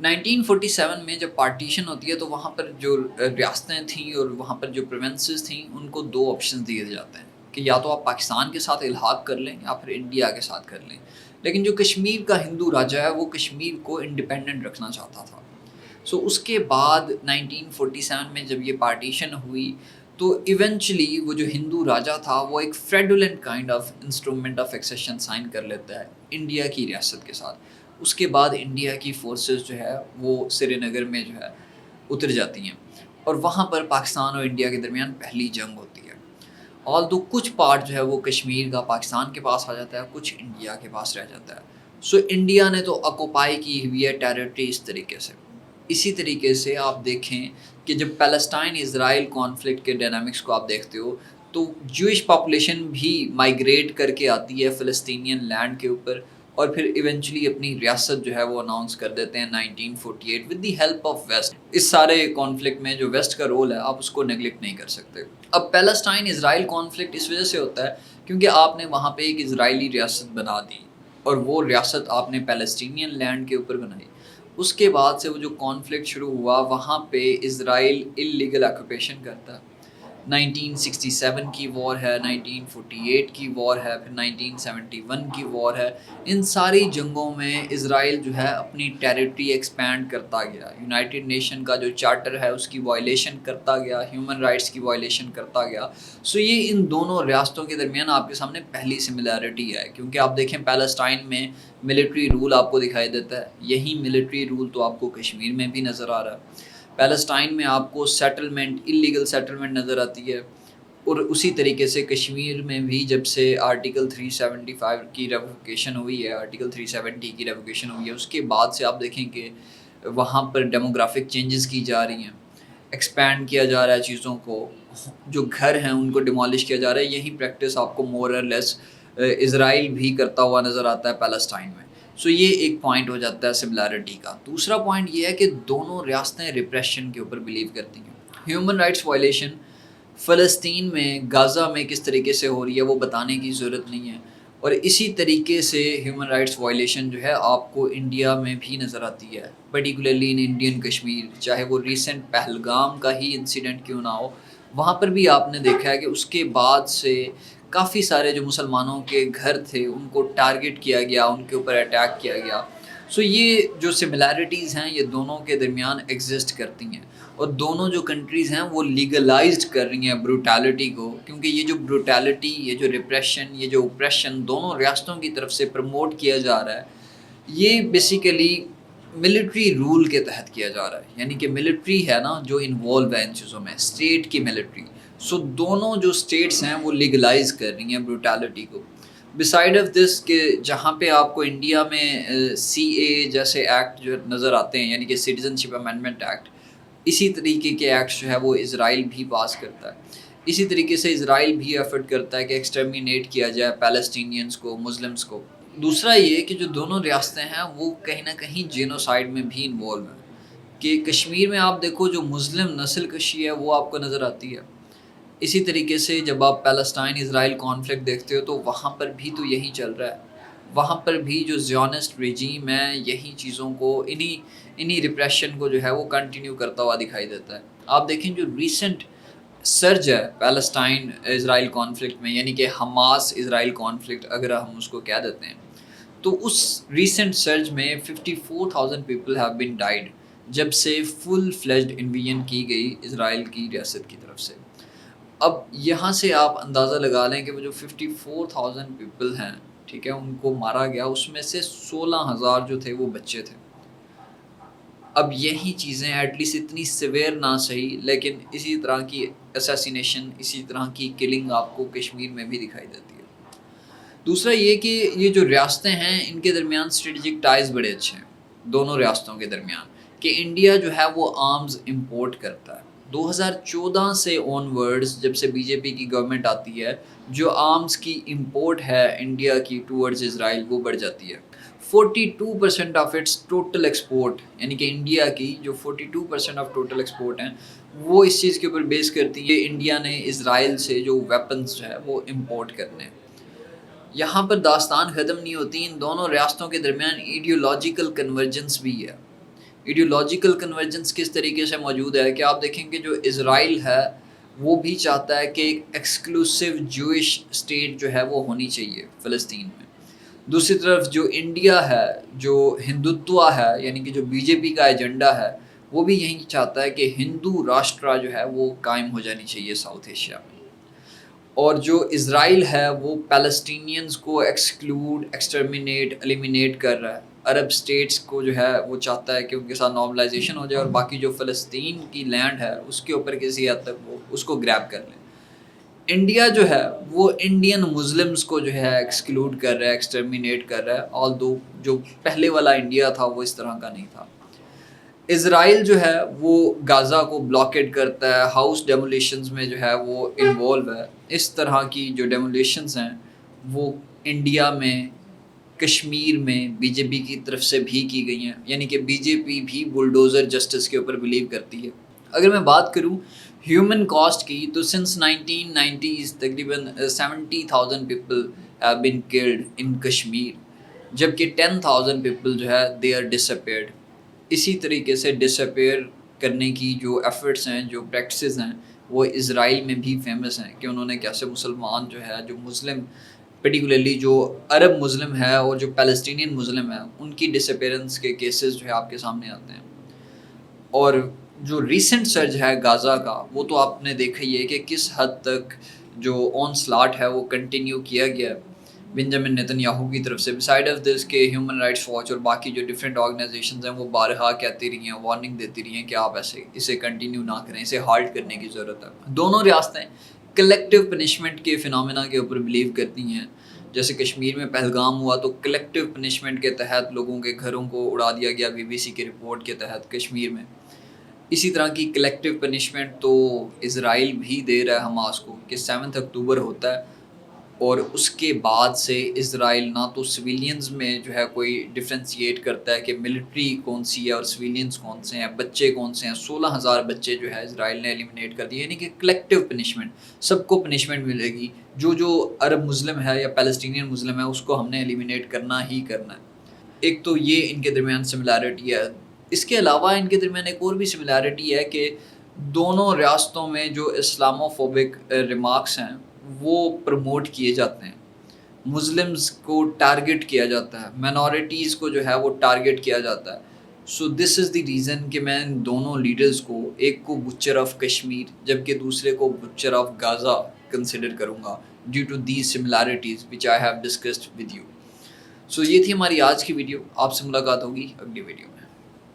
1947 میں جب پارٹیشن ہوتی ہے تو وہاں پر جو ریاستیں تھیں اور وہاں پر جو پروونسز تھیں ان کو دو آپشنز دیے جاتے ہیں کہ یا تو آپ پاکستان کے ساتھ الحاق کر لیں یا پھر انڈیا کے ساتھ کر لیں. لیکن جو کشمیر کا ہندو راجا ہے وہ کشمیر کو انڈیپینڈنٹ رکھنا چاہتا تھا. سو اس کے بعد 1947 میں جب یہ پارٹیشن ہوئی تو ایونچولی وہ جو ہندو راجا تھا وہ ایک fraudulent kind of instrument of accession sign کر لیتا ہے انڈیا کی ریاست کے ساتھ. اس کے بعد انڈیا کی فورسز جو ہے وہ سری نگر میں جو ہے اتر جاتی ہیں اور وہاں پر پاکستان اور انڈیا کے درمیان پہلی جنگ ہوتی ہے. آلدو کچھ پارٹ جو ہے وہ کشمیر کا پاکستان کے پاس آ جاتا ہے, کچھ انڈیا کے پاس رہ جاتا ہے. سو انڈیا نے تو آکوپائی کی ہوئی ہے ٹیریٹری اس طریقے سے. اسی طریقے سے آپ دیکھیں کہ جب پیلسٹائن اسرائیل کانفلکٹ کے ڈائنامکس کو آپ دیکھتے ہو تو جوئش پاپولیشن بھی مائیگریٹ کر کے آتی ہے فلسطینین لینڈ کے اوپر اور پھر ایونچولی اپنی ریاست جو ہے وہ اناؤنس کر دیتے ہیں 1948 with the help of West. اس سارے کانفلکٹ میں جو ویسٹ کا رول ہے آپ اس کو نیگلیکٹ نہیں کر سکتے. اب پیلسٹائن اسرائیل کانفلکٹ اس وجہ سے ہوتا ہے کیونکہ آپ نے وہاں پہ ایک اسرائیلی ریاست بنا دی اور وہ ریاست آپ نے پیلسٹینین لینڈ کے اوپر بنائی. اس کے بعد سے وہ جو کانفلکٹ شروع ہوا وہاں پہ اسرائیل اللیگل آکوپیشن کرتا ہے. 1967 کی وار ہے, 1948 کی وار ہے, پھر 1971 کی وار ہے. ان ساری جنگوں میں اسرائیل جو ہے اپنی ٹیریٹری ایکسپینڈ کرتا گیا, یونائٹڈ نیشن کا جو چارٹر ہے اس کی وائلیشن کرتا گیا, ہیومن رائٹس کی وائلیشن کرتا گیا. سو یہ ان دونوں ریاستوں کے درمیان آپ کے سامنے پہلی سملیرٹی ہے کیونکہ آپ دیکھیں پیلسٹائن میں ملٹری رول آپ کو دکھائی دیتا ہے, یہی ملٹری رول تو آپ کو کشمیر میں بھی نظر آ رہا ہے. پیلسٹائن میں آپ کو سیٹلمنٹ اللیگل سیٹلمنٹ نظر آتی ہے اور اسی طریقے سے کشمیر میں بھی جب سے آرٹیکل 375 کی ریووکیشن ہوئی ہے, آرٹیکل 370 کی ریووکیشن ہوئی ہے, اس کے بعد سے آپ دیکھیں کہ وہاں پر ڈیموگرافک چینجز کی جا رہی ہیں, ایکسپینڈ کیا جا رہا ہے چیزوں کو, جو گھر ہیں ان کو ڈیمالش کیا جا رہا ہے. یہی پریکٹس آپ کو مور اور لیس اسرائیل بھی کرتا ہوا نظر آتا ہے پیلسٹائن میں. سو یہ ایک پوائنٹ ہو جاتا ہے سملیرٹی کا. دوسرا پوائنٹ یہ ہے کہ دونوں ریاستیں ریپریشن کے اوپر بلیو کرتی ہیں. ہیومن رائٹس وائلیشن فلسطین میں غازہ میں کس طریقے سے ہو رہی ہے وہ بتانے کی ضرورت نہیں ہے, اور اسی طریقے سے ہیومن رائٹس وائلیشن جو ہے آپ کو انڈیا میں بھی نظر آتی ہے, پرٹیکولرلی ان انڈین کشمیر. چاہے وہ ریسنٹ پہلگام کا ہی انسیڈنٹ کیوں نہ ہو, وہاں پر بھی آپ نے دیکھا ہے کہ اس کے بعد سے کافی سارے جو مسلمانوں کے گھر تھے ان کو ٹارگٹ کیا گیا, ان کے اوپر اٹیک کیا گیا. سو یہ جو سملیرٹیز ہیں یہ دونوں کے درمیان ایگزسٹ کرتی ہیں اور دونوں جو کنٹریز ہیں وہ لیگلائزڈ کر رہی ہیں بروٹیلٹی کو, کیونکہ یہ جو بروٹیلٹی, یہ جو ریپریشن, یہ جو اوپریشن دونوں ریاستوں کی طرف سے پروموٹ کیا جا رہا ہے یہ بیسیکلی ملٹری رول کے تحت کیا جا رہا ہے. یعنی کہ ملٹری ہے نا جو انوالو ہے ان چیزوں میں, اسٹیٹ کی ملٹری. سو دونوں جو اسٹیٹس ہیں وہ لیگلائز کر رہی ہیں بروٹیلٹی کو. بسائڈ آف دس کہ جہاں پہ آپ کو انڈیا میں سی اے جیسے ایکٹ جو نظر آتے ہیں, یعنی کہ سٹیزن شپ امینڈمنٹ ایکٹ, اسی طریقے کے ایکٹس جو ہے وہ اسرائیل بھی پاس کرتا ہے. اسی طریقے سے اسرائیل بھی ایفرٹ کرتا ہے کہ ایکسٹرمینیٹ کیا جائے پیلسٹینینز کو, مسلمس کو. دوسرا یہ کہ جو دونوں ریاستیں ہیں وہ کہیں نہ کہیں جینوسائیڈ میں بھی انوالو ہیں, کہ کشمیر میں آپ دیکھو جو مسلم نسل کشی ہے وہ آپ کو نظر آتی ہے. اسی طریقے سے جب آپ پیلسٹائن اسرائیل کانفلکٹ دیکھتے ہو تو وہاں پر بھی تو یہی چل رہا ہے. وہاں پر بھی جو زیونسٹ رجیم ہے یہی چیزوں کو, انہی ریپریشن کو جو ہے وہ کنٹینیو کرتا ہوا دکھائی دیتا ہے. آپ دیکھیں جو ریسنٹ سرج ہے پیلسٹائن اسرائیل کانفلکٹ میں, یعنی کہ حماس اسرائیل کانفلکٹ اگر ہم اس کو کہہ دیتے ہیں, تو اس ریسنٹ سرج میں 54,000 پیپل ہیو بین ڈائیڈ جب سے فل فلیجڈ انویژن کی گئی اسرائیل کی ریاست کی طرف سے. اب یہاں سے آپ اندازہ لگا لیں کہ وہ جو 54,000 پیپل ہیں, ٹھیک ہے, ان کو مارا گیا, اس میں سے 16,000 جو تھے وہ بچے تھے. اب یہی چیزیں ایٹ لیسٹ اتنی سیویئر نہ صحیح لیکن اسی طرح کی اسیسینیشن, اسی طرح کی کلنگ آپ کو کشمیر میں بھی دکھائی دیتی ہے. دوسرا یہ کہ یہ جو ریاستیں ہیں ان کے درمیان اسٹریٹجک ٹائز بڑے اچھے ہیں دونوں ریاستوں کے درمیان, کہ انڈیا جو ہے وہ آرمز امپورٹ کرتا ہے. 2014 سے آن ورڈز جب سے بی جے پی کی گورنمنٹ آتی ہے, جو آرمز کی امپورٹ ہے انڈیا کی ٹورڈز اسرائیل وہ بڑھ جاتی ہے. 42% آف اٹس ٹوٹل ایکسپورٹ, یعنی کہ انڈیا کی جو 42% آف ٹوٹل ایکسپورٹ ہیں وہ اس چیز کے اوپر بیس کرتی ہے انڈیا نے اسرائیل سے جو ویپنز جو ہے وہ امپورٹ کرنے ہیں. یہاں پر داستان ختم نہیں ہوتی, ان دونوں ریاستوں کے درمیان ایڈیولوجیکل کنورجنس بھی ہے, ایڈیولوجیکل کنورجنس کس طریقے سے موجود ہے کہ آپ دیکھیں کہ جو اسرائیل ہے وہ بھی چاہتا ہے کہ ایک ایکسکلوسیو جوئش اسٹیٹ جو ہے وہ ہونی چاہیے فلسطین میں. دوسری طرف جو انڈیا ہے، جو ہندوتوا ہے، یعنی کہ جو بی جے پی کا ایجنڈا ہے، وہ بھی یہی چاہتا ہے کہ ہندو راشٹرا جو ہے وہ قائم ہو جانی چاہیے ساؤتھ ایشیا میں. اور جو اسرائیل ہے وہ پیلسٹینینز کو ایکسکلوڈ، ایکسٹرمینیٹ، ایلیمینیٹ کر رہا ہے. عرب اسٹیٹس کو جو ہے وہ چاہتا ہے کہ ان کے ساتھ نارملائزیشن ہو جائے اور باقی جو فلسطین کی لینڈ ہے اس کے اوپر کسی حد تک وہ اس کو گریب کر لیں. انڈیا جو ہے وہ انڈین مسلمز کو جو ہے ایکسکلوڈ کر رہا ہے، ایکسٹرمینیٹ کر رہا ہے، آل دو جو پہلے والا انڈیا تھا وہ اس طرح کا نہیں تھا. اسرائیل جو ہے وہ غازہ کو بلاکیڈ کرتا ہے، ہاؤس ڈیمولیشنز میں جو ہے وہ انوالو ہے. اس طرح کی جو ڈیمولیشنز ہیں وہ انڈیا میں، کشمیر میں بی جے پی کی طرف سے بھی کی گئی ہیں. یعنی کہ بی جے پی بھی بلڈوزر جسٹس کے اوپر بلیو کرتی ہے. اگر میں بات کروں ہیومن کاسٹ کی تو سنس 1990s تقریباً 70,000 people have been killed in Kashmir, جبکہ 10,000 پیپل جو ہے دے آر ڈسپیئرڈ. اسی طریقے سے ڈسپیئر کرنے کی جو ایفرٹس ہیں، جو پریکٹسز ہیں، وہ اسرائیل میں بھی فیمس ہیں کہ انہوں نے کیسے مسلمان جو ہے، جو مسلم پرٹیکولرلی جو عرب مسلم ہے اور جو پیلسٹینین مسلم ہے، ان کی ڈسپیئرنس کے کیسز جو ہے آپ کے سامنے آتے ہیں. اور جو ریسنٹ سرج ہے غازہ کا وہ تو آپ نے دیکھا ہی ہے کہ کس حد تک جو آن سلاٹ ہے وہ کنٹینیو کیا گیا بنجامن نیتن یاہو کی طرف سے. بسائڈ آف دس کہ ہیومن رائٹس واچ اور باقی جو ڈفرینٹ آرگنائزیشنز ہیں وہ بارہا کہتی رہی ہیں، وارننگ دیتی رہی ہیں کہ آپ اسے کنٹینیو نہ کریں، اسے ہالٹ کرنے کی ضرورت ہے. دونوں ریاستیں کلیکٹیو پنشمنٹ کے فنامنا کے اوپر بلیو کرتی ہیں. جیسے کشمیر میں پہلگام ہوا تو کلیکٹیو پنشمنٹ کے تحت لوگوں کے گھروں کو اڑا دیا گیا بی بی سی کی رپورٹ کے تحت کشمیر میں. اسی طرح کی کلیکٹیو پنشمنٹ تو اسرائیل بھی دے رہا ہے حماس کو کہ 7 اکتوبر ہوتا ہے اور اس کے بعد سے اسرائیل نہ تو سویلینز میں جو ہے کوئی ڈفرینشیٹ کرتا ہے کہ ملٹری کون سی ہے اور سویلینز کون سے ہیں، بچے کون سے ہیں. 16,000 بچے جو ہے اسرائیل نے ایلیمینیٹ کر دیے. یعنی کہ کلیکٹیو پنشمنٹ، سب کو پنشمنٹ ملے گی. جو عرب مسلم ہے یا پیلسٹینین مسلم ہے اس کو ہم نے ایلیمینیٹ کرنا ہی کرنا ہے. ایک تو یہ ان کے درمیان سملیرٹی ہے. اس کے علاوہ ان کے درمیان ایک اور بھی سملیرٹی ہے کہ دونوں ریاستوں میں جو اسلاموفوبک ریمارکس ہیں وہ پروموٹ کیے جاتے ہیں. مسلمز کو ٹارگٹ کیا جاتا ہے، مائنورٹیز کو جو ہے وہ ٹارگٹ کیا جاتا ہے. سو دس از دی ریزن کہ میں ان دونوں لیڈرز کو، ایک کو بچر آف کشمیر جبکہ دوسرے کو بچر آف غازہ کنسیڈر کروں گا due to these similarities which I have discussed with you. So یہ تھی ہماری آج کی ویڈیو. آپ سے ملاقات ہوگی اگلی ویڈیو میں.